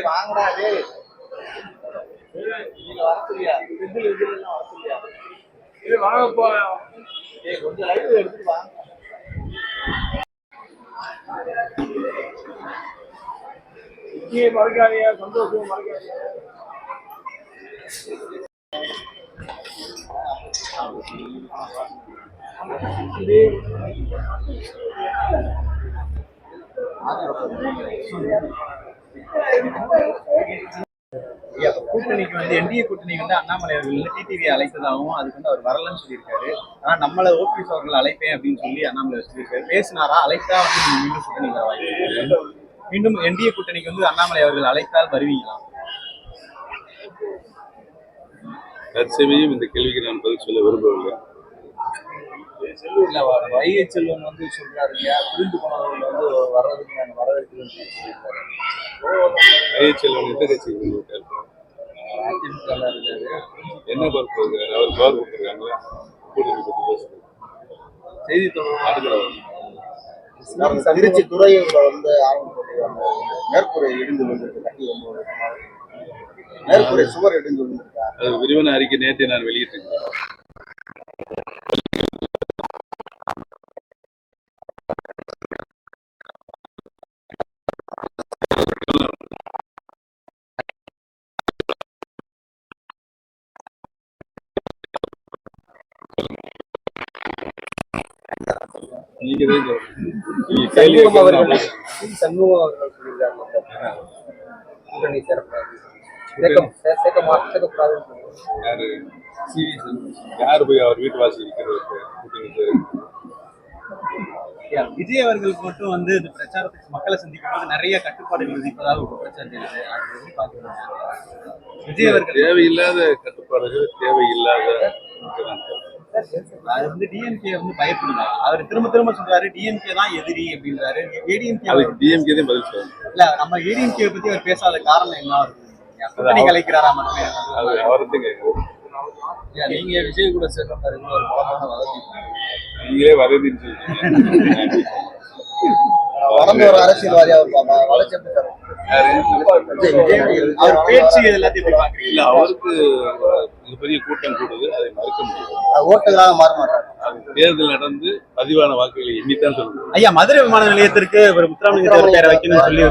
வாங்கடா டேய், நீங்க வரலையா? வரலையா? வாங்கப்பா, கொஞ்சம் லைட் எடுத்துட்டு வாங்க. மறக்காதீங்க, சந்தோஷம் மறக்காதீங்க. கூட்டணிக்கு வந்து என்டிஏ கூட்டணி வந்து அண்ணாமலை அவர்கள் டிடிவி அழைத்ததாகவும் அதுக்கு வந்து அவர் வரலன்னு சொல்லியிருக்காரு. ஆனா நம்மள ஓபிஎஸ் அவர்கள் அழைப்பேன் அப்படின்னு சொல்லி அண்ணாமலை சொல்லியிருக்காரு. பேசினாரா? அழைத்தா வந்து மீண்டும் கூட்டணி வர வாய்ப்பு, மீண்டும் என்டிஏ கூட்டணிக்கு வந்து அண்ணாமலை அவர்கள் அழைத்தால் வருவீங்களா? தற்சமயம் இந்த கேள்விக்கு நான் பதில் சொல்ல விரும்பவில்லை. வைகை செல்வன் வந்து சொல்றாருங்க, புரிந்து போனவர்கள் வந்து வர்றதுக்கு நாங்கள் வரவேற்கிறோம். வைகை செல்வன் எந்த கட்சிக்கு என்ன பொறுப்பு இருக்காரு? அவர் பவர் கொடுத்துருக்காங்களா? கூட்டணி பற்றி பேசுறது செய்தி தொடர்பு திருச்சி துறையூர்ல வந்து ஆரம்பிச்சிருக்காங்க. மேற்கூரை இடிந்து வந்திருக்கு, மேற்கூரை சுவர் இடிந்து வந்திருக்காங்க. அது விரிவான அறிக்கை நேற்று நான் வெளியிட்டிருக்கேன். சண்முகம் அவர்கள் சொல்லியிருக்காங்க கூட்டணி யாரு போய் அவர் வீட்டு வாசி இருக்கிறது கூட்டணி? விஜய் அவர்களுக்கு மட்டும் வந்து இந்த பிரச்சாரத்துக்கு மக்களை சந்திக்கும் போது நிறைய கட்டுப்பாடுகள் விதிப்பதாக ஒரு பிரச்சாரம் இருக்குது. விஜய் அவர்கள் தேவையில்லாத கட்டுப்பாடுகள், தேவையில்லாத அது வந்து டிஎம்கே வந்து பயப்படுங்க. அவர் திரும்ப திரும்ப சொல்றாரு டிஎம்கே தான் எதிரி அப்படின்றாரு. டிஎம்கே தான் பதில் சொல்றாரு. இல்ல, நம்ம ஏடிஎம்கே பத்தி அவர் பேசாத காரணம் என்ன இருக்கு? கலைக்கிறாரா மட்டுமே அவருக்கு நீங்க விஜய் கூட சேர்ற மாதிரி ஒரு பலமான வளர்ச்சி நீங்களே வரதுன்னு சொல்றீங்க. வளர்ந்து ஒரு அரசியல்வாதி அவர் வளர்ச்சி அவர் பேச்சு எல்லாத்தையும் எப்படி பாக்குறீங்க? இல்ல, அவருக்கு மிகப்பெரிய கூட்டம் கூடுது, அதை மறுக்க முடியாது. ஓட்டுகளாக மாற மாட்டார். தேர்தல் நடந்து பதிவான வாக்குகளை எண்ணித்தான் சொல்லணும். ஐயா, மதுரை விமான நிலையத்திற்கு ஒரு முத்துராமலிங்க தேவர் பேரை வைக்கணும்னு சொல்லி